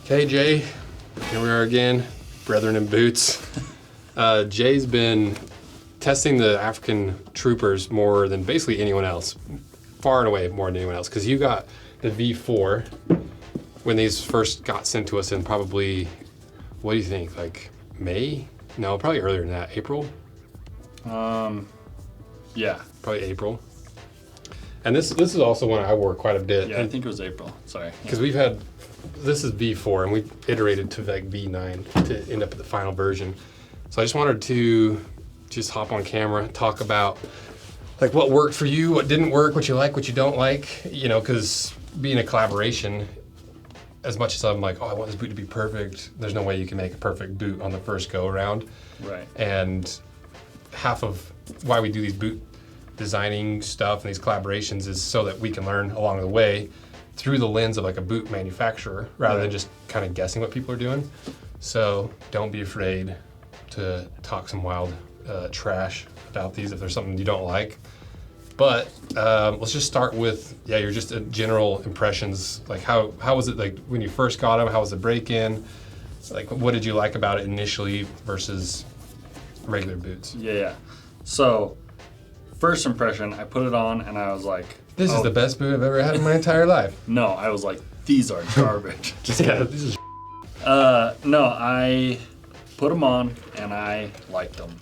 Okay, Jay, here we are again, brethren in boots. Jay's been testing the African troopers more than basically anyone else, far and away more than anyone else, because you got the V4 when these first got sent to us in probably, what do you think, like May? No, probably earlier than that, April? Yeah. Probably April. And this is also one I wore quite a bit. Yeah, I think it was April, sorry. Because we've had, this is V4 and we've iterated to like V9 to end up at the final version. So I just wanted to just hop on camera, talk about like what worked for you, what didn't work, what you like, what you don't like, you know, because being a collaboration, as much as I'm like, oh, I want this boot to be perfect, there's no way you can make a perfect boot on the first go around. Right. And half of why we do these boot designing stuff and these collaborations is so that we can learn along the way through the lens of like a boot manufacturer rather than just kind of guessing what people are doing. So don't be afraid to talk some wild trash about these if there's something you don't like. But let's just start with, your just general impressions. Like how was it like when you first got them? How was the break-in? Like what did you like about it initially versus regular boots? Yeah. So first impression, I put it on and I was like, this is the best boot I've ever had in my entire life. No, I was like, these are garbage. This is no, I put them on and I liked them,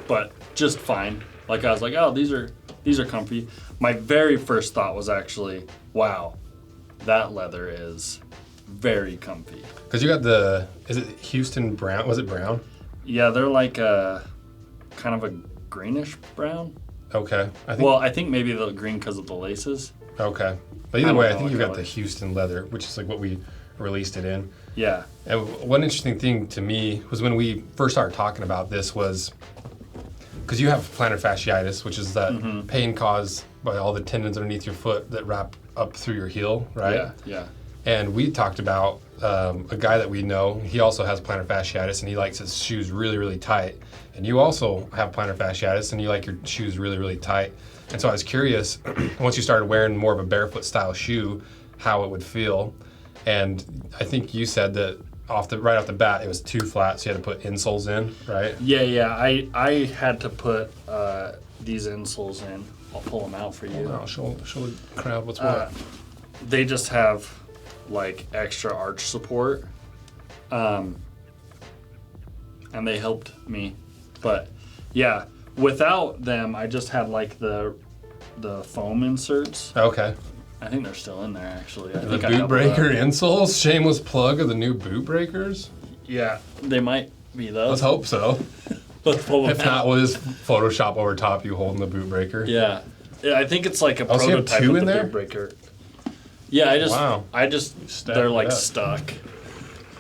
but just fine. Like I was like, oh, these are comfy. My very first thought was actually, wow, that leather is very comfy. Because you got is it Houston brown? Was it brown? Yeah, they're like a kind of a greenish brown. Okay. I think maybe the green because of the laces. Okay. But either way, I think you got the Houston leather, which is like what we released it in. Yeah. And one interesting thing to me was when we first started talking about this was, because you have plantar fasciitis, which is that pain caused by all the tendons underneath your foot that wrap up through your heel, right? Yeah. And we talked about a guy that we know, he also has plantar fasciitis and he likes his shoes really, really tight. And you also have plantar fasciitis and you like your shoes really, really tight. And so I was curious, once you started wearing more of a barefoot style shoe, how it would feel. And I think you said that right off the bat, it was too flat, so you had to put insoles in, right? Yeah. I had to put these insoles in. I'll pull them out for you. Wow, show the crowd what's what. They just have like extra arch support, and they helped me. But yeah, without them, I just had like the foam inserts. Okay. I think they're still in there actually. The boot breaker insoles? Shameless plug of the new boot breakers? Yeah, they might be those. Let's hope so. Let's pull them If not, we'll just Photoshop over top you holding the boot breaker. Yeah, I think it's like a so you have prototype two of in the there? boot breaker. Yeah, Wow. They're like stuck.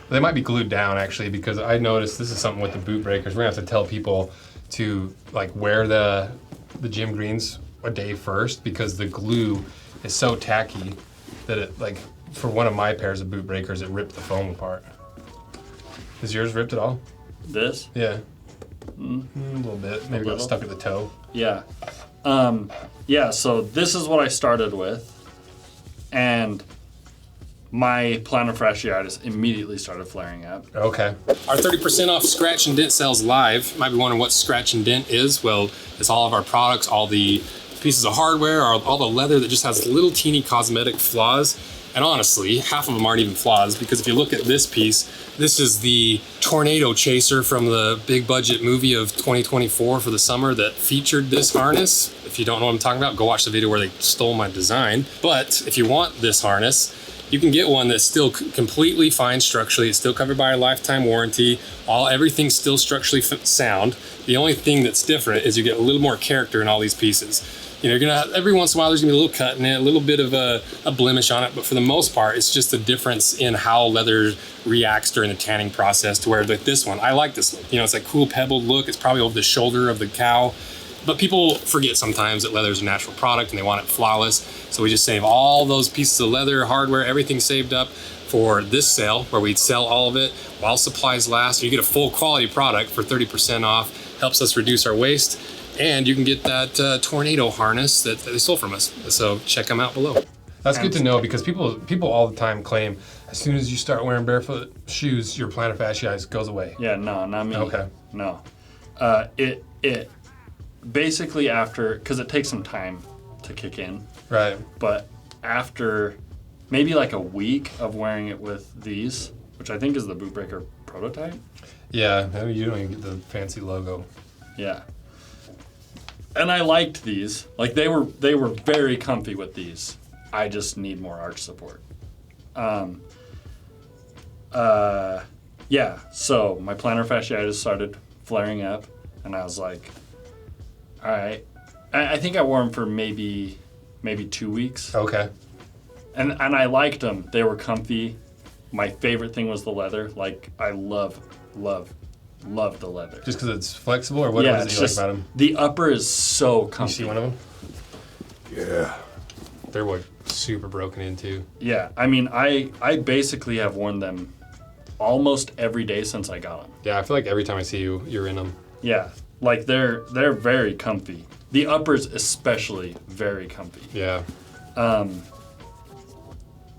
They might be glued down actually, because I noticed this is something with the boot breakers. We're gonna have to tell people to like wear the gym greens a day first, because the glue is so tacky that it, like, for one of my pairs of boot breakers, it ripped the foam apart. Is yours ripped at all? This? Yeah. A little bit. Maybe got stuck at the toe. Yeah. So this is what I started with, and my plantar fasciitis immediately started flaring up. Okay. Our 30% off Scratch and Dent sales live. You might be wondering what Scratch and Dent is. Well, it's all of our products, all the pieces of hardware, all the leather that just has little teeny cosmetic flaws. And honestly, half of them aren't even flaws, because if you look at this piece, this is the tornado chaser from the big budget movie of 2024 for the summer that featured this harness. If you don't know what I'm talking about, go watch the video where they stole my design. But if you want this harness, you can get one that's still completely fine structurally. It's still covered by a lifetime warranty. Everything's still structurally sound. The only thing that's different is you get a little more character in all these pieces. You know, you're gonna every once in a while there's gonna be a little cut in it, a little bit of a blemish on it, but for the most part, it's just a difference in how leather reacts during the tanning process. To where like this one, I like this one. You know, it's like cool pebbled look. It's probably over the shoulder of the cow. But people forget sometimes that leather is a natural product and they want it flawless. So we just save all those pieces of leather, hardware, everything saved up for this sale where we'd sell all of it while supplies last. You get a full quality product for 30% off, helps us reduce our waste. And you can get that tornado harness that they sold from us. So check them out below. That's good to know because people all the time claim as soon as you start wearing barefoot shoes, your plantar fasciitis goes away. Yeah, no, not me. Okay. No. It basically after, because it takes some time to kick in. Right. But after maybe like a week of wearing it with these, which I think is the Boot Breaker prototype. Yeah, maybe you don't even get the fancy logo. Yeah. And I liked these. Like they were very comfy with these. I just need more arch support. Yeah, so my plantar fasciitis started flaring up, and I was like, all right. I think I wore them for maybe 2 weeks. Okay. And I liked them. They were comfy. My favorite thing was the leather. Like, I love the leather. Just because it's flexible, or what Yeah, is it you like about them? the upper is so You comfy. see one of them? Yeah. They're like super broken into. Yeah, I mean, I basically have worn them almost every day since I got them. Yeah, I feel like every time I see you, you're in them. Yeah, like they're very comfy. The uppers especially very comfy. Yeah.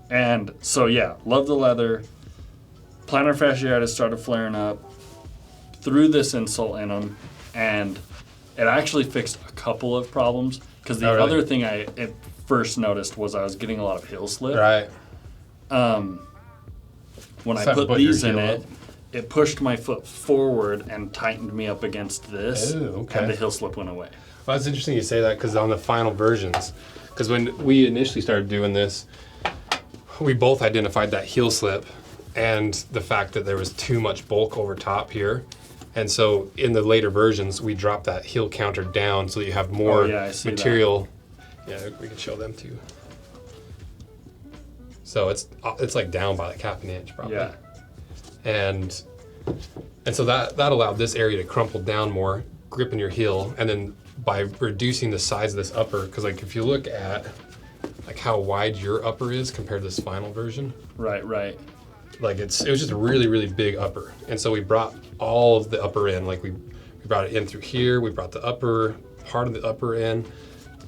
And so yeah, love the leather. Plantar fasciitis started flaring up. Threw this insole in them, and it actually fixed a couple of problems. Because the other thing I first noticed was I was getting a lot of heel slip. Right. When I put these in it, it pushed my foot forward and tightened me up against this, okay. and the heel slip went away. Well, it's interesting you say that because on the final versions, because when we initially started doing this, we both identified that heel slip and the fact that there was too much bulk over top here. And so in the later versions, we dropped that heel counter down so that you have more material. That. Yeah, we can show them too. So it's like down by like half an inch probably. Yeah. And so that allowed this area to crumple down more, gripping your heel, and then by reducing the size of this upper, because like if you look at like how wide your upper is compared to this final version. Right. Like it was just a really, really big upper. And so we brought all of the upper in, like we brought it in through here, we brought the upper, part of the upper in,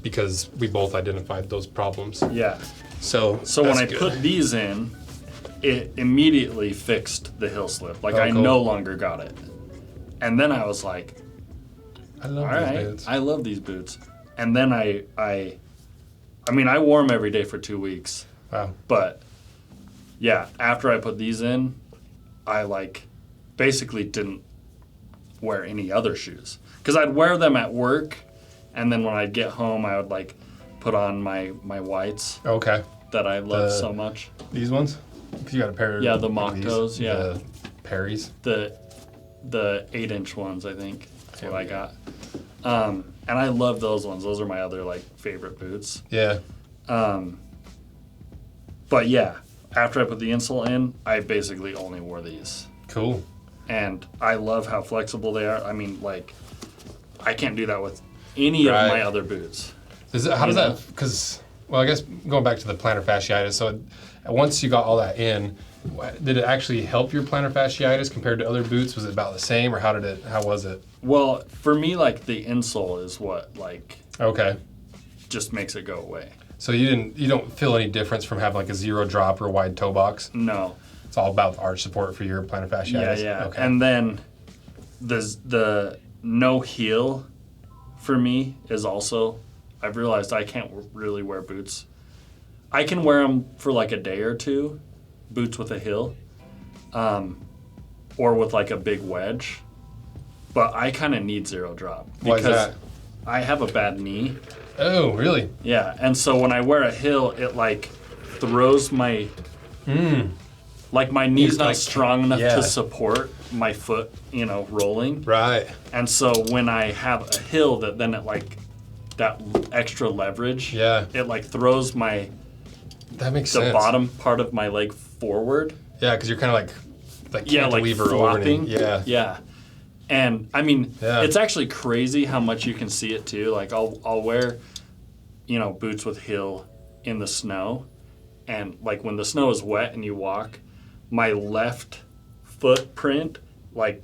because we both identified those problems. Yeah. So when I put these in, it immediately fixed the heel slip. Like I no longer got it. And then I was like, I love these boots. I love these boots. And then I mean, I wore them every day for 2 weeks. Wow. But yeah, after I put these in, I like basically didn't wear any other shoes. Because I'd wear them at work, and then when I'd get home, I would like put on my whites. Okay. That I love so much. These ones? Because you got a pair of the mock toes, the Perry's. The 8-inch ones, I think. That's what I got. And I love those ones. Those are my other like favorite boots. Yeah. But yeah, after I put the insole in, I basically only wore these. Cool. And I love how flexible they are. I mean, like, I can't do that with any of my other boots. How does that, because, well, I guess going back to the plantar fasciitis, so once you got all that in, did it actually help your plantar fasciitis compared to other boots? Was it about the same, or how was it? Well, for me, like, the insole is what, like, okay, just makes it go away. So you don't feel any difference from having like a zero drop or a wide toe box? No. It's all about the arch support for your plantar fasciitis? Yeah. Okay. And then the no heel for me is also, I've realized I can't really wear boots. I can wear them for like a day or two, boots with a heel, or with like a big wedge, but I kind of need zero drop. Why is that? I have a bad knee. Oh, really? Yeah, and so when I wear a heel, it like throws my, like my knee's not strong enough to support my foot, rolling. Right. And so when I have a heel that extra leverage, it like throws that makes sense. The bottom part of my leg forward. Yeah, because you're kind of like cantilever flopping. Over. Yeah. And I mean, it's actually crazy how much you can see it too. Like I'll wear, boots with heel in the snow, and like when the snow is wet and you walk, my left footprint like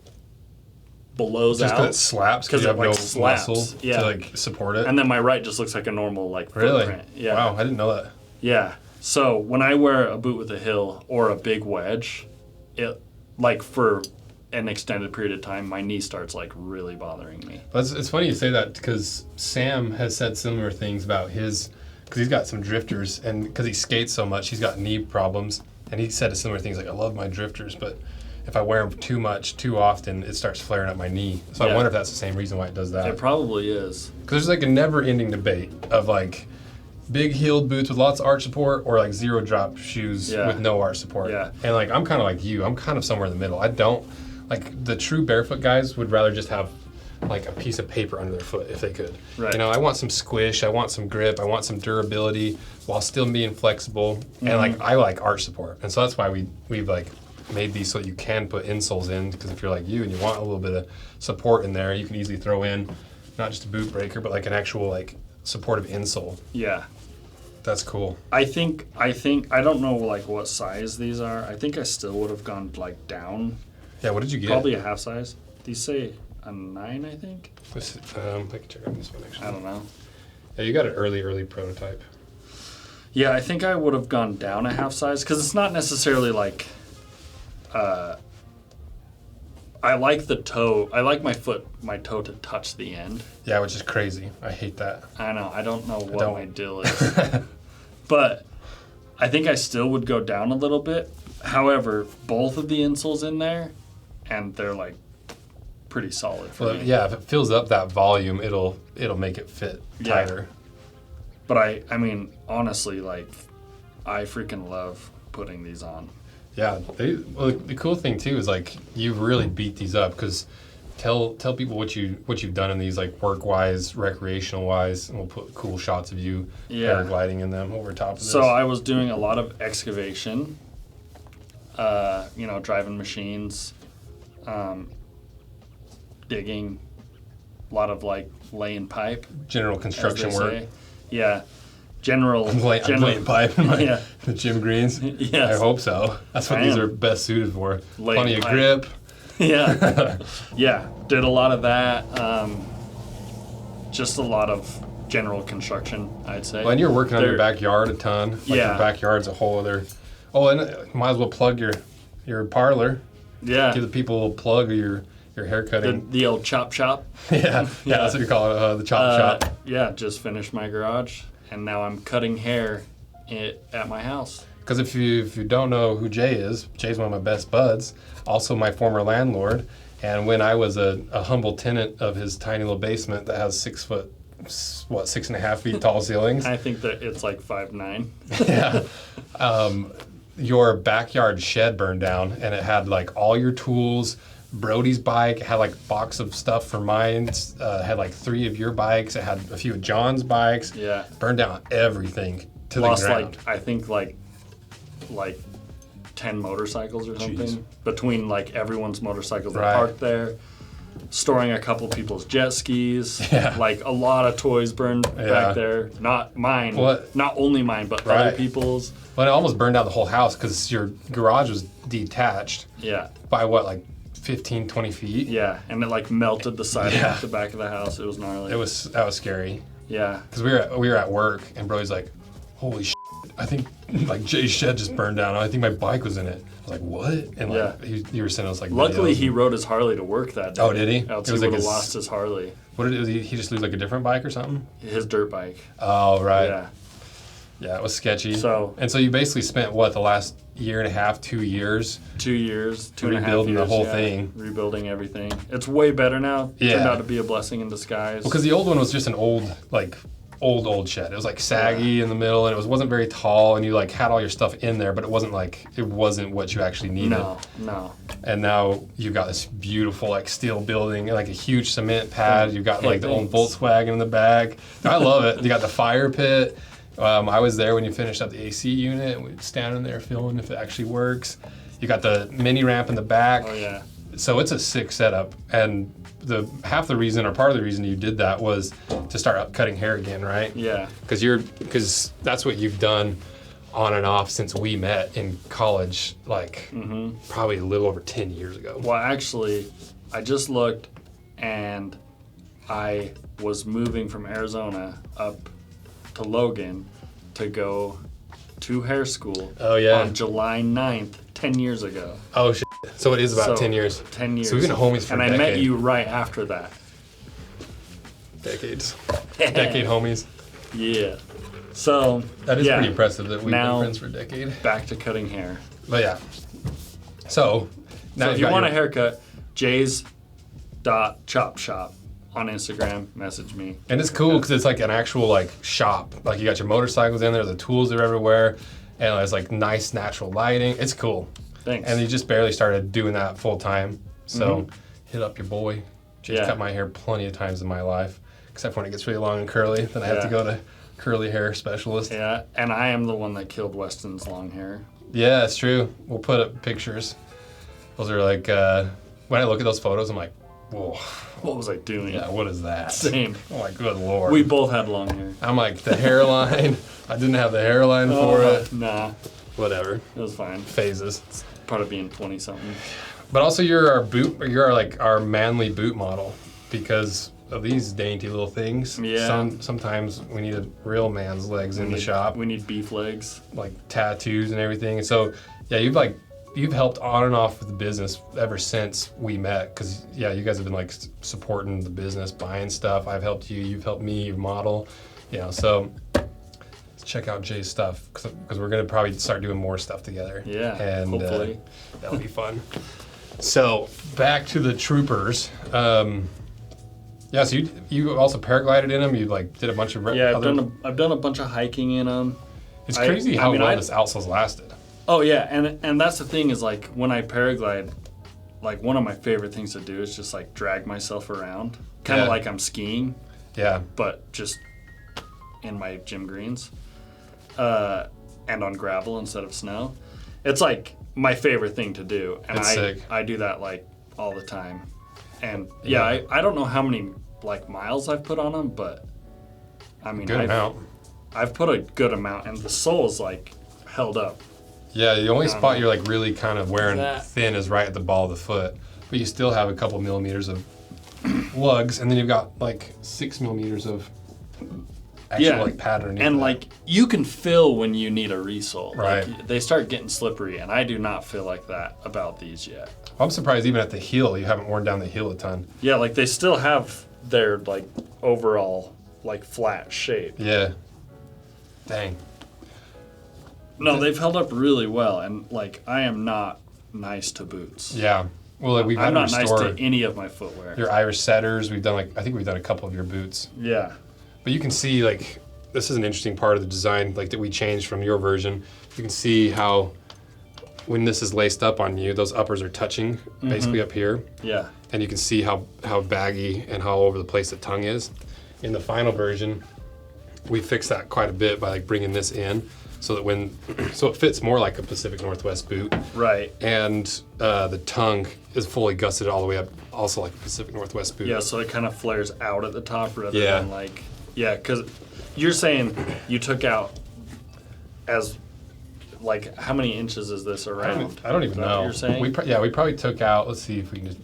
blows just out. Just because it slaps because you have no muscle to like support it. And then my right just looks like a normal like really? footprint. Yeah. Wow, I didn't know that. Yeah. So when I wear a boot with a heel or a big wedge, it like for an extended period of time, my knee starts like really bothering me. But it's funny you say that because Sam has said similar things about his, because he's got some drifters, and because he skates so much, he's got knee problems. And he said similar things like, I love my drifters, but if I wear them too much, too often, it starts flaring up my knee. So I wonder if that's the same reason why it does that. It probably is. Because there's like a never-ending debate of like big heeled boots with lots of arch support or like zero drop shoes with no arch support. Yeah. And like I'm kind of like you. I'm kind of somewhere in the middle. I don't like the true barefoot guys would rather just have like a piece of paper under their foot if they could. Right. You know, I want some squish, I want some grip, I want some durability while still being flexible. And like I like arch support. And so that's why we've like made these so that you can put insoles in, because if you're like you and you want a little bit of support in there, you can easily throw in not just a boot breaker, but like an actual like supportive insole. Yeah. That's cool. I think I don't know like what size these are. I think I still would have gone like down. Yeah, what did you get? Probably a half size. These say a 9, I think. This, I can check on this one actually. I don't know. Yeah, you got an early prototype. Yeah, I think I would have gone down a half size because it's not necessarily like. I like the toe. I like my toe to touch the end. Yeah, which is crazy. I hate that. I know. I don't know what my deal is. But I think I still would go down a little bit. However, both of the insoles in there, and they're like pretty solid for me. Yeah, if it fills up that volume, it'll make it fit tighter. But I mean, honestly, like, I freaking love putting these on. Yeah, the cool thing too is like you really beat these up because tell people what you've done in these like work wise, recreational wise, and we'll put cool shots of you paragliding in them over top of this. So I was doing a lot of excavation, driving machines, digging, a lot of like laying pipe. General construction work. Say. Yeah. General I'm laying pipe in my the gym greens. Yes. I hope so. That's what these are best suited for. Plenty of grip. Yeah. Yeah. Did a lot of that. Just a lot of general construction, I'd say. Well, and you're working on your backyard a ton. Like your backyard's a whole other. Oh, and might as well plug your parlor. Yeah. Give the people a plug of your hair cutting. The old chop shop. Yeah, that's what you call it, the chop shop. Yeah, just finished my garage, and now I'm cutting hair at my house. Because if you don't know who Jay is, Jay's one of my best buds, also my former landlord. And when I was a humble tenant of his tiny little basement that has 6.5 feet tall ceilings. I think that it's like 5'9". Yeah. Your backyard shed burned down, and it had like all your tools. Brody's bike, it had like a box of stuff for mine, had like 3 of your bikes, it had a few of John's bikes. Yeah. Burned down everything to Lost the ground. I think like 10 motorcycles or something. Between like everyone's motorcycles that parked there. Storing a couple people's jet skis. Yeah. Like a lot of toys burned back there. Not mine. Not only mine, but other people's. Well, it almost burned down the whole house because your garage was detached. Yeah. By what, like 15, 20 feet? Yeah, and it like melted the side off the back of the house. It was gnarly. That was scary. Yeah. Because we were at work, and Brody's like, holy shit, I think like Jay's shed just burned down. I think my bike was in it. I was like, what? And like you were sending us like luckily videos. he rode his Harley to work that day. Oh, did he? Else he would have lost his Harley. What did he just lose like a different bike or something? His dirt bike. Oh, right. Yeah. Yeah, it was sketchy. So you basically spent what, the last year and a half, 2 years? 2 years, 2.5 years. Rebuilding the whole thing. Rebuilding everything. It's way better now. Yeah. Turned out to be a blessing in disguise. Well, because the old one was just an old shed. It was like saggy in the middle, and it wasn't very tall, and you like had all your stuff in there, but it wasn't what you actually needed. No. And now you've got this beautiful like steel building, like a huge cement pad. You've got like the old Volkswagen in the back. I love it. You got the fire pit. I was there when you finished up the AC unit, and we were standing there feeling if it actually works. You got the mini ramp in the back. Oh yeah. So it's a sick setup, and part of the reason you did that was to start cutting hair again, right? Yeah. Because that's what you've done on and off since we met in college, like probably a little over 10 years ago. Well, actually, I just looked, and I was moving from Arizona up to Logan to go to hair school. Oh, yeah. On July 9th, 10 years ago. Oh, shit. So it is about 10 years. 10 years. So we've been homies for a decade. And I met you right after that. Decades. Decade homies. Yeah. So that is pretty impressive that we've been friends for a decade. Back to cutting hair. But yeah. So now if you want a haircut, Jays.chopshop on Instagram, message me. And it's cool because it's like an actual like shop. Like you got your motorcycles in there, the tools are everywhere, and it's like nice natural lighting. It's cool. Thanks. And you just barely started doing that full time. So hit up your boy. Jay's cut my hair plenty of times in my life. Except when it gets really long and curly, then I have to go to curly hair specialist. Yeah, and I am the one that killed Weston's long hair. Yeah, it's true. We'll put up pictures. Those are like, when I look at those photos, I'm like, whoa. What was I doing? Yeah, what is that? Same. Oh my good Lord. We both had long hair. I'm like, the hairline, I didn't have the hairline for it. Nah. Whatever. It was fine. Phases. It's part of being 20-something. But also you're our manly boot model because of these dainty little things. Yeah. Sometimes we need a real man's legs in the shop. We need beef legs. Like tattoos and everything. And so, yeah, you've helped on and off with the business ever since we met. Because, yeah, you guys have been like supporting the business, buying stuff. I've helped you. You've helped me. You model. You know, so let's check out Jay's stuff because we're going to probably start doing more stuff together. Yeah, and hopefully. That'll be fun. So back to the troopers. Yeah, so you also paraglided in them. You like did a bunch of I've done a bunch of hiking in them. It's crazy how well this outsole's lasted. Oh yeah, and that's the thing is like when I paraglide, like one of my favorite things to do is just like drag myself around, kind of like I'm skiing. Yeah. But just in my gym greens, and on gravel instead of snow. It's like my favorite thing to do, and I do that like all the time. And I don't know how many like miles I've put on them, but I mean I've put a good amount, and the sole's like held up. Yeah, the only spot you're like really kind of wearing thin is right at the ball of the foot, but you still have a couple millimeters of lugs, and then you've got like 6 millimeters of actual like pattern. And like you can feel when you need a resole. Right. Like, they start getting slippery, and I do not feel like that about these yet. I'm surprised even at the heel you haven't worn down the heel a ton. Yeah, like they still have their like overall like flat shape. Yeah. Dang. No, they've held up really well, and like I am not nice to boots. Yeah. Well, like I'm not nice to any of my footwear. Your Irish setters, I think we've done a couple of your boots. Yeah. But you can see like this is an interesting part of the design like that we changed from your version. You can see how when this is laced up on you, those uppers are touching basically up here. Yeah. And you can see how baggy and how all over the place the tongue is. In the final version, we fixed that quite a bit by like bringing this in so that so it fits more like a Pacific Northwest boot. Right. And the tongue is fully gusseted all the way up, also like a Pacific Northwest boot. Yeah, so it kind of flares out at the top rather than like, because you're saying you took out as like how many inches is this around? I don't even know. What you're saying? We probably took out. Let's see if we can.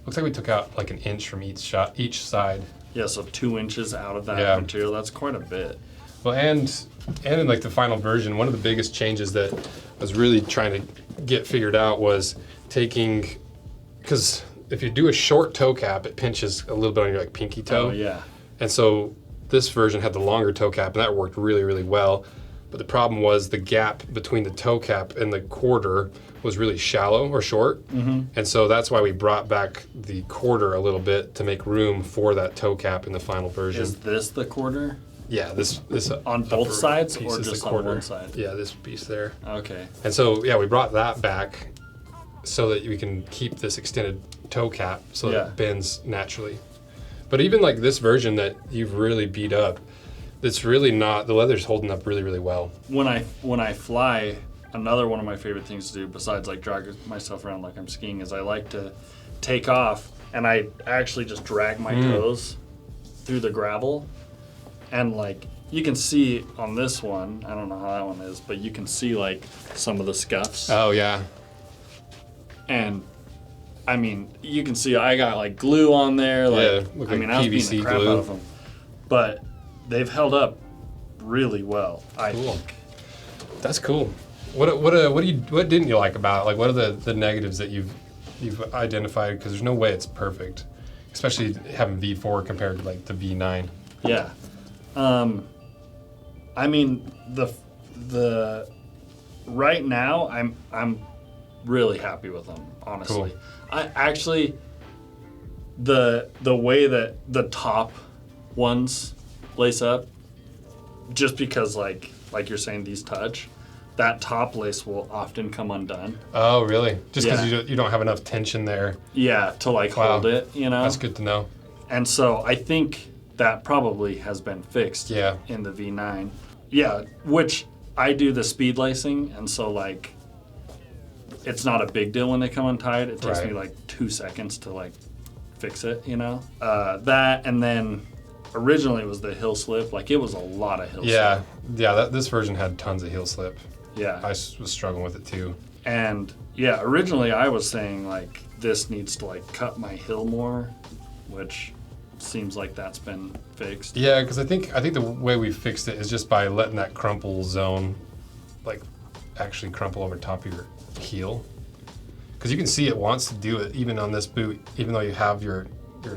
Looks like we took out like an inch from each side. Yeah, so 2 inches out of that material. That's quite a bit. Well, and in like the final version, one of the biggest changes that I was really trying to get figured out was taking, because if you do a short toe cap, it pinches a little bit on your like pinky toe. Oh yeah. And so this version had the longer toe cap, and that worked really, really well. But the problem was the gap between the toe cap and the quarter was really shallow or short. Mm-hmm. And so that's why we brought back the quarter a little bit to make room for that toe cap in the final version. Is this the quarter? Yeah, this on both sides or just on one side? Yeah, this piece there. Okay. And so, we brought that back so that we can keep this extended toe cap so that it bends naturally. But even like this version that you've really beat up, it's really not, the leather's holding up really, really well. When I fly, another one of my favorite things to do besides like drag myself around like I'm skiing is I like to take off and I actually just drag my toes through the gravel. And like you can see on this one, I don't know how that one is, but you can see like some of the scuffs. Oh yeah. And I mean, you can see I got like glue on there. Like, I mean, I was beating the crap out of them. But they've held up really well, I think. That's cool. What didn't you like about it? Like, what are the negatives that you've identified? Because there's no way it's perfect, especially having V4 compared to like the V9. Yeah. I mean, the right now I'm really happy with them, honestly. Cool. I actually the way that the top ones lace up, just because like you're saying, these touch, that top lace will often come undone. Oh, really? Just because Yeah. you don't have enough tension there. Yeah, to like Wow. hold it, you know? That's good to know. And so I think that probably has been fixed Yeah. in the V9. Yeah, which I do the speed lacing, and so like it's not a big deal when they come untied. It takes me Right. like 2 seconds to like fix it, you know? That, and then originally it was the heel slip. Like, it was a lot of heel Yeah, slip. yeah. This version had tons of heel slip. Yeah. I was struggling with it too. And yeah, originally I was saying like this needs to like cut my heel more, which seems like that's been fixed. Yeah, because I think the way we fixed it is just by letting that crumple zone, like, actually crumple over top of your heel. Because you can see it wants to do it even on this boot, even though you have your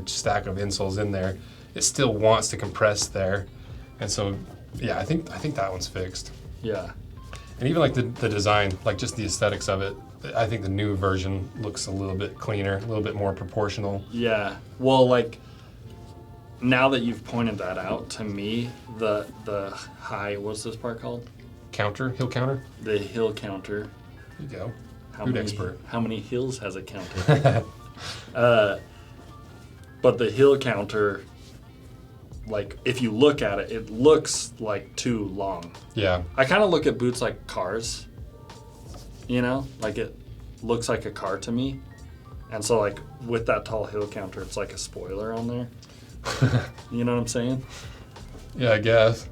stack of insoles in there, it still wants to compress there. And so, yeah, I think that one's fixed. Yeah. And even like the design, like just the aesthetics of it, I think the new version looks a little bit cleaner, a little bit more proportional. Yeah. Well, like, now that you've pointed that out to me, the high, what's this part called? Heel counter. The heel counter. There you go. How Boot many, expert. How many heels has it counted? But the heel counter, like, if you look at it, it looks like too long. Yeah. I kind of look at boots like cars, you know? Like, it looks like a car to me. And so, like, with that tall heel counter, it's like a spoiler on there. You know what I'm saying? Yeah, I guess.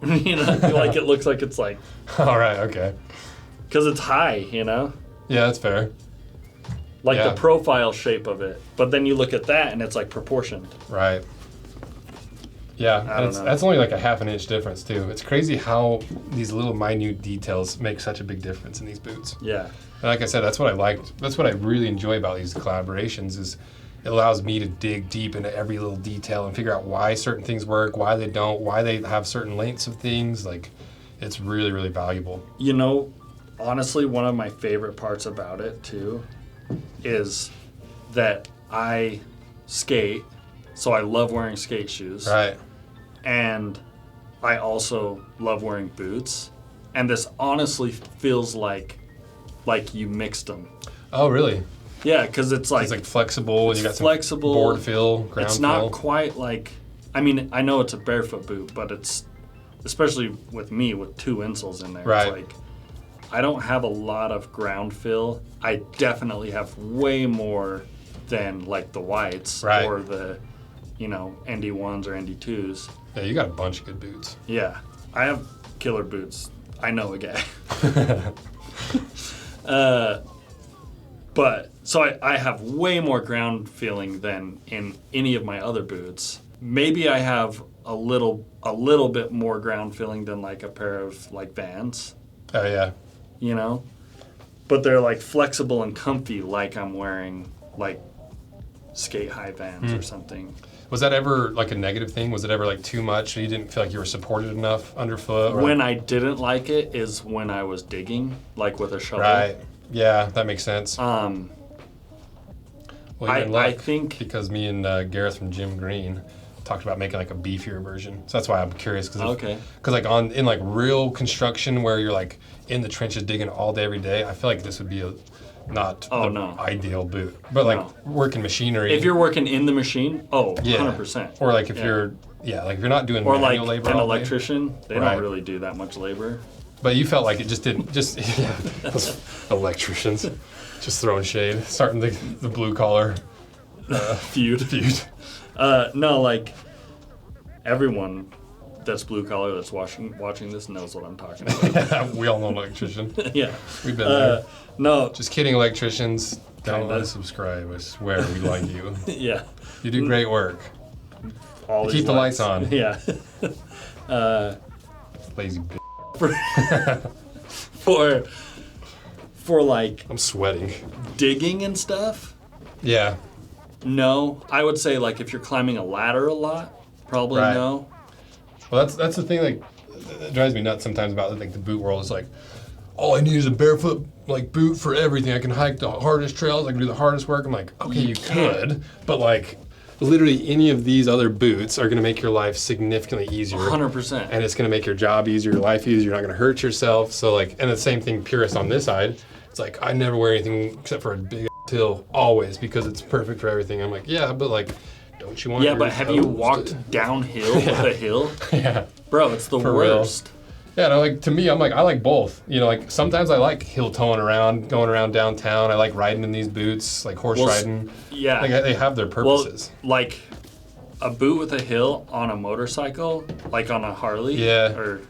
You know, like, it looks like it's like, All right. Okay. because it's high, you know? Yeah, that's fair. Like Yeah. the profile shape of it. But then you look at that and it's like proportioned. Right. Yeah, I don't know. that's only like a half an inch difference too. It's crazy how these little minute details make such a big difference in these boots. Yeah. And like I said, that's what I liked. That's what I really enjoy about these collaborations is it allows me to dig deep into every little detail and figure out why certain things work, why they don't, why they have certain lengths of things. Like, it's really, really valuable. You know, honestly, one of my favorite parts about it too is that I skate, so I love wearing skate shoes. Right. And I also love wearing boots. And this honestly feels like you mixed them. Oh, really? Yeah, because it's like flexible and you got some flexible, board feel, ground it's not feel. quite like, I mean, I know it's a barefoot boot, but it's, especially with me with 2 insoles in there, Right. it's like, I don't have a lot of ground feel. I definitely have way more than like the whites Right. or the, you know, ND1s or ND2s. Yeah, you got a bunch of good boots. Yeah, I have killer boots. I know a guy. But so I have way more ground feeling than in any of my other boots. Maybe I have a little bit more ground feeling than like a pair of like Vans, Oh, yeah. you know? But they're like flexible and comfy, like I'm wearing like skate high Vans or something. Was that ever like a negative thing? Was it ever like too much? You didn't feel like you were supported enough underfoot? Or When I didn't like it is when I was digging, like with a shovel. Right. Yeah, that makes sense. Well, you're in I luck think- because me and Gareth from Jim Green talked about making like a beefier version. So that's why I'm curious. Okay. Because like in like real construction where you're like in the trenches digging all day every day, I feel like this would be not the no. ideal boot. But like No. working machinery. If you're working in the machine, yeah. 100%. Or like if Yeah. you're if you're not doing Or manual like labor an all day. electrician, they Right. don't really do that much labor. But you felt like it just didn't, those electricians just throwing shade, starting the blue collar Feud. feud. No, like everyone that's blue collar that's watching this knows what I'm talking about. We all know an electrician. Yeah. We've been there. No. Just kidding, electricians. Don't Kinda. unsubscribe. I swear we like you. Yeah. You do great work. All You these keep the lights on. Yeah. Lazy bitch. for like I'm sweating. digging and stuff. Yeah. No, I would say like if you're climbing a ladder a lot, probably Right. no. Well, that's the thing. Like, that drives me nuts sometimes about like the boot world. Is like, all I need is a barefoot like boot for everything. I can hike the hardest trails. I can do the hardest work. I'm like, okay, you could, but like, literally any of these other boots are gonna make your life significantly easier. 100%. And it's gonna make your job easier, your life easier. You're not gonna hurt yourself. So like, and the same thing, purist on this side. It's like I never wear anything except for a big hill always because it's perfect for everything. I'm like, yeah, but like, don't you want? Yeah, your but have you toes walked downhill with a hill? Yeah. Bro, it's the For real. worst. Yeah, no, like to me, I'm like I like both. You know, like sometimes I like hill toeing around, going around downtown. I like riding in these boots, like horse riding. Yeah. Like they have their purposes. Well, like a boot with a hill on a motorcycle, like on a Harley. Yeah. Or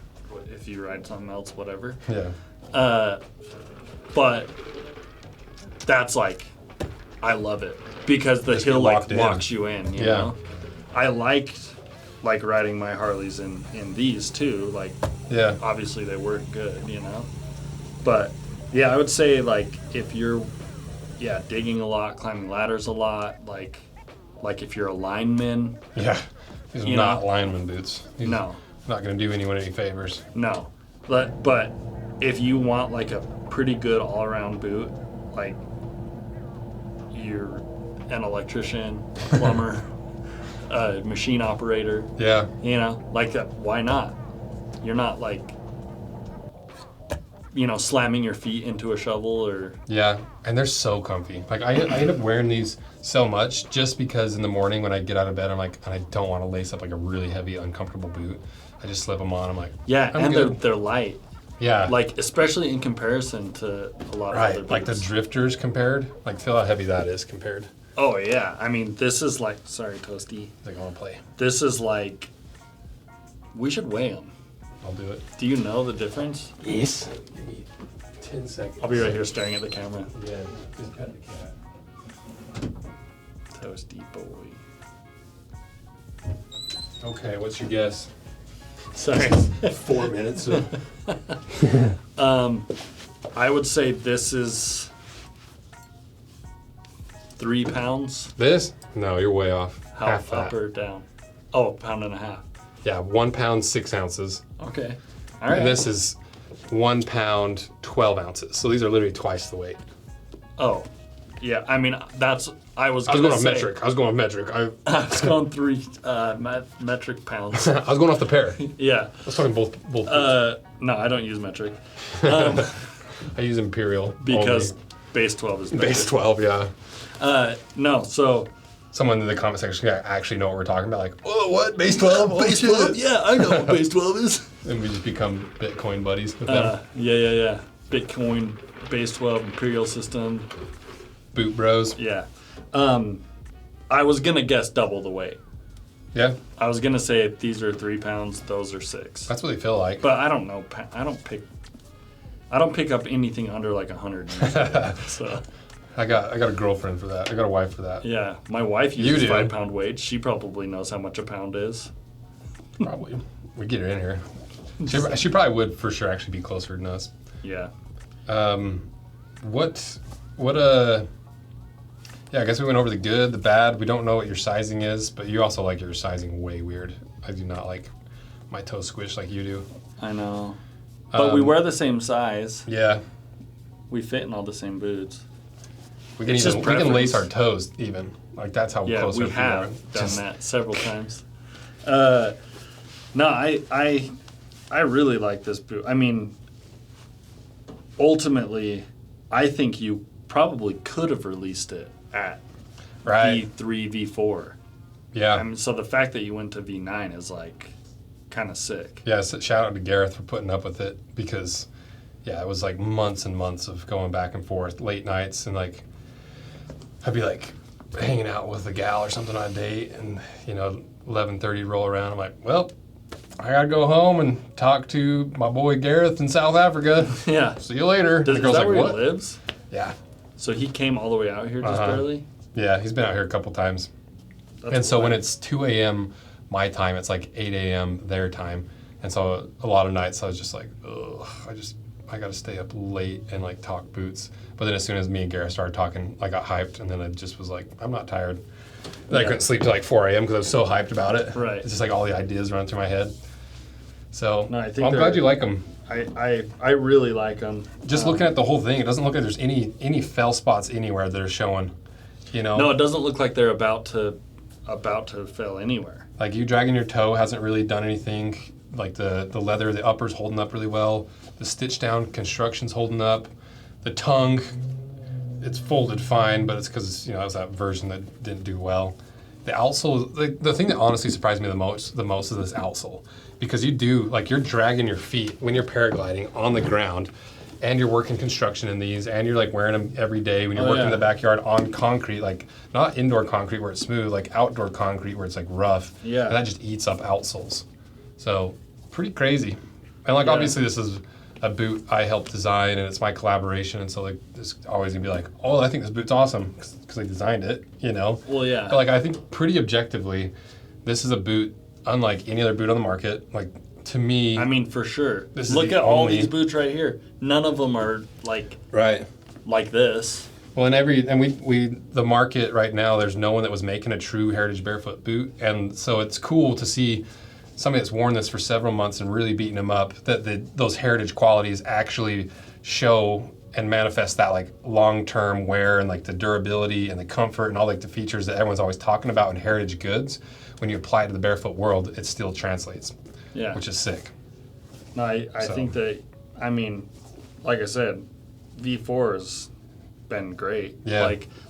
if you ride something else, whatever. Yeah. But that's like, I love it because the Just hill get like locked in. locks you in. You know, I liked like riding my Harleys in these too. Like, Yeah. obviously they weren't good, you know. But yeah, I would say like if you're digging a lot, climbing ladders a lot, like if you're a lineman, Yeah. These are You not know? lineman boots. These no. are not going to do anyone any favors. No. But if you want like a pretty good all around boot, like you're an electrician, plumber, a machine operator, Yeah. you know, like that, why not? You're not like, you know, slamming your feet into a shovel or Yeah. And they're so comfy. Like I end up wearing these so much just because in the morning when I get out of bed, I'm like, I don't want to lace up like a really heavy, uncomfortable boot. I just slip them on. I'm like, yeah, I'm and good. they're light. Yeah. Like especially in comparison to a lot of other right. boots. Like the drifters compared. Like feel how heavy that is compared. Oh yeah, I mean this is like, sorry Toasty, Like I want to play. this is like, we should weigh them. I'll do it. Do you know the difference? Yes. Give me 10 seconds. I'll be right here staring at the camera. Yeah, just pet the cat. Toasty boy. Okay, what's your guess? Sorry. 4 minutes. I would say this is 3 pounds. This? No, you're way off. How Half up that. or down? Oh, 1.5 pounds. Yeah, 1 pound 6 ounces. Okay. All right. And this is 1 pound 12 ounces. So these are literally twice the weight. Oh, yeah. I mean, that's. I was. I was gonna going off say- metric. I was going off metric. I was going 3 metric pounds. I was going off the pair. Yeah. I was talking both. No, I don't use metric I use imperial because only. base 12 is better. Base 12, yeah. No, so Someone in the comment section actually know what we're talking about. Like, oh, what? Base 12? Oh, base shit. 12. Yeah, I know what base 12 is. And we just become Bitcoin buddies with them. Yeah. Bitcoin, base 12, Imperial system. Boot bros. Yeah. I was gonna guess double the weight. Yeah, I was gonna say these are 3 pounds, those are 6. that's what they feel like. But I don't know. I don't pick up anything under like 100. So I got a girlfriend for that. I got a wife for that. yeah, my wife You uses do. 5 pound weights. She probably knows how much a pound is. Probably. We get her in here. She probably would for sure actually be closer than us. Yeah. Yeah, I guess we went over the good, the bad. We don't know what your sizing is, but you also like your sizing way weird. I do not like my toe squished like you do. I know. But we wear the same size. Yeah. We fit in all the same boots. We can It's even, just we can lace our preference. toes even. Like that's how Yeah, close we our feet have are. done Just- that several times. No, I really like this boot. I mean, ultimately, I think you probably could have released it at Right. V3, V4. Yeah. I mean, so the fact that you went to V9 is like kind of sick. Yeah, so shout out to Gareth for putting up with it because, yeah, it was like months and months of going back and forth, late nights, and like, I'd be like hanging out with a gal or something on a date, and 11:30 roll around. I'm like, well, I gotta go home and talk to my boy Gareth in South Africa. Yeah. See you later. Is And the girl's that like, where what? he lives? Yeah, So he came all the way out here just Uh-huh. barely? yeah, he's been out here a couple times. That's And so when wild. it's 2 a.m. my time, it's like 8 a.m. their time. And so a lot of nights I was just like, ugh, I got to stay up late and like talk boots. But then as soon as me and Garrett started talking, I got hyped, and then I just was like, I'm not tired. I couldn't sleep till like 4 a.m. because I was so hyped about it. Right. It's just like all the ideas running through my head. So No, I think I'm glad you like them. I really like them. Just looking at the whole thing, it doesn't look like there's any fell spots anywhere that are showing. You know. No, it doesn't look like they're about to fail anywhere. Like you dragging your toe hasn't really done anything. Like the leather, the upper's holding up really well. The stitch down construction's holding up. The tongue, it's folded fine, but it's because it was that version that didn't do well. The outsole, the thing that honestly surprised me the most is this outsole, because you're dragging your feet when you're paragliding on the ground, and you're working construction in these, and you're like wearing them every day when you're working in the backyard on concrete, like not indoor concrete where it's smooth, like outdoor concrete where it's like rough. Yeah. And that just eats up outsoles. So pretty crazy. And like obviously this is a boot I helped design, and it's my collaboration, and so like there's always gonna be like, oh, I think this boot's awesome because I designed it, Well, yeah. But like I think pretty objectively, this is a boot unlike any other boot on the market. Like to me, I mean for sure. This Look at all these boots right here. None of them are like this. Well, and the market right now, there's no one that was making a true heritage barefoot boot, and so it's cool to see somebody that's worn this for several months and really beating them up, that those heritage qualities actually show and manifest that like long-term wear and like the durability and the comfort and all like the features that everyone's always talking about in heritage goods. When you apply it to the barefoot world, it still translates. Yeah. Which is sick. No, I think that, I mean, like I said, V4 has been great. Yeah.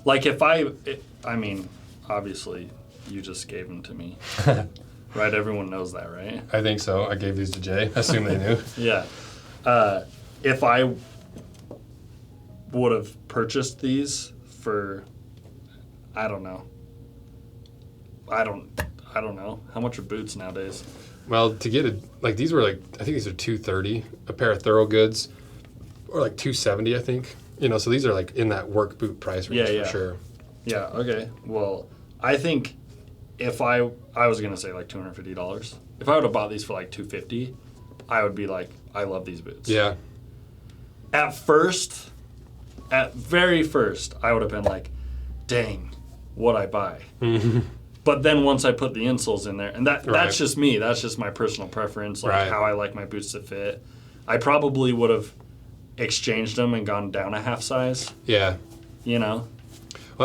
Like if I mean, obviously you just gave them to me. Right, everyone knows that, right? I think so. I gave these to Jay. I assume they knew. Yeah. If I would have purchased these for, I don't know. I don't know. How much are boots nowadays? Well, to get these were like, I think these are $230 a pair of Thorogoods, or like $270, I think. So these are like in that work boot price range for sure. Yeah, okay. Well, I think if I was going to say like $250, if I would have bought these for like $250, I would be like, I love these boots. Yeah. At very first, I would have been like, dang, what'd I buy? But then once I put the insoles in there, and that's just me, that's just my personal preference, like how I like my boots to fit, I probably would have exchanged them and gone down a half size. Yeah. Well,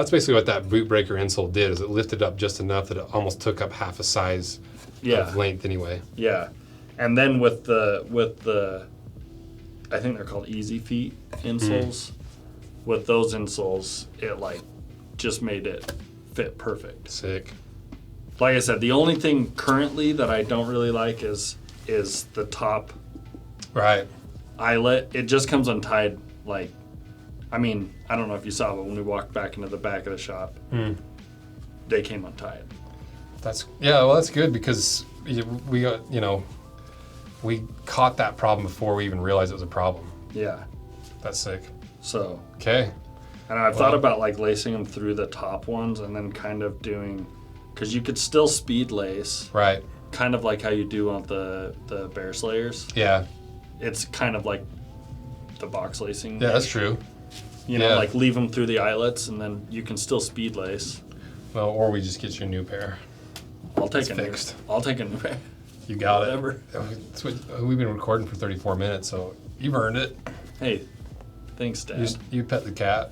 that's basically what that boot breaker insole did, is it lifted up just enough that it almost took up half a size of length anyway. Yeah. And then with the I think they're called Easy Feet insoles. With those insoles, it like just made it fit perfect. Sick. Like I said, the only thing currently that I don't really like is the top eyelet. It just comes untied. Like, I mean, I don't know if you saw, but when we walked back into the back of the shop, they came untied. That's good, because we caught that problem before we even realized it was a problem. Yeah. That's sick. So. Okay. And I've thought about like lacing them through the top ones and then kind of doing, because you could still speed lace. Right. Kind of like how you do on the Bear Slayers. Yeah. It's kind of like the box lacing. Yeah, that's true. Like leave them through the eyelets and then you can still speed lace. Well, or we just get you a new pair. I'll take a new pair. You got Whatever. it. We've been recording for 34 minutes, so you've earned it. Hey, thanks, Dad. You pet the cat,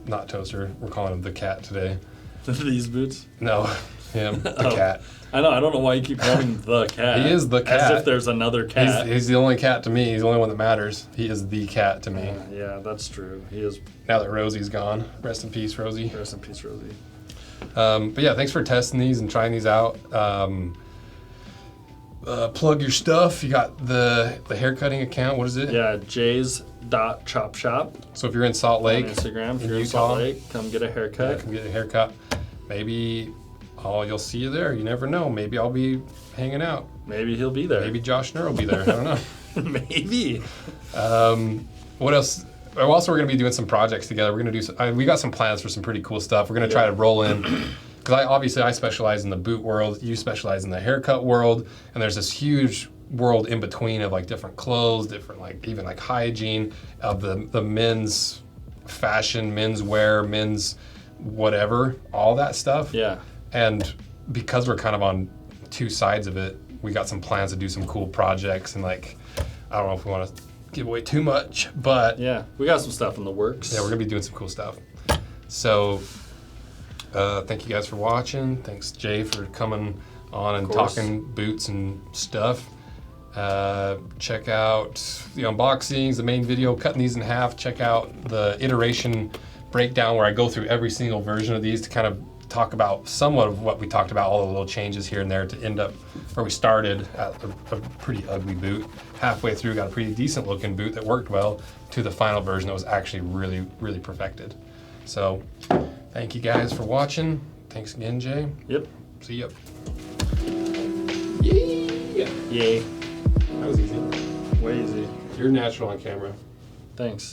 not Toaster. We're calling him the cat today. These boots? No, him, the cat. I know. I don't know why you keep calling him the cat. He is the cat. As if there's another cat. He's the only cat to me. He's the only one that matters. He is the cat to me. Yeah, that's true. He is. Now that Rosie's gone. Rest in peace, Rosie. Rest in peace, Rosie. But yeah, thanks for testing these and trying these out. Plug your stuff. You got the haircutting account. What is it? Yeah, jays.chopshop. So if you're in Salt Lake, on Instagram, if in you're Utah, in Salt Lake, come get a haircut. Yeah, come get a haircut. Maybe you'll see you there. You never know. Maybe I'll be hanging out. Maybe he'll be there. Maybe Josh Schnurr will be there. I don't know. Maybe. What else? Also, we're going to be doing some projects together. We're going to do. We got some plans for some pretty cool stuff. We're going to try to roll in, because I specialize in the boot world. You specialize in the haircut world, and there's this huge world in between of like different clothes, different like even like hygiene of the men's fashion, men's wear, men's whatever, all that stuff. Yeah. And because we're kind of on two sides of it, we got some plans to do some cool projects, and like, I don't know if we want to give away too much, but Yeah, we got some stuff in the works. yeah, we're gonna be doing some cool stuff. So thank you guys for watching. Thanks Jay for coming on and talking boots and stuff. Check out the unboxings, the main video, cutting these in half. Check out the iteration breakdown where I go through every single version of these to kind of talk about somewhat of what we talked about, all the little changes here and there to end up where we started at a pretty ugly boot. Halfway through, got a pretty decent looking boot that worked well to the final version that was actually really, really perfected. So thank you guys for watching. Thanks again, Jay. Yep. See ya. Yay. That was easy. Way easy. You're natural on camera. Thanks.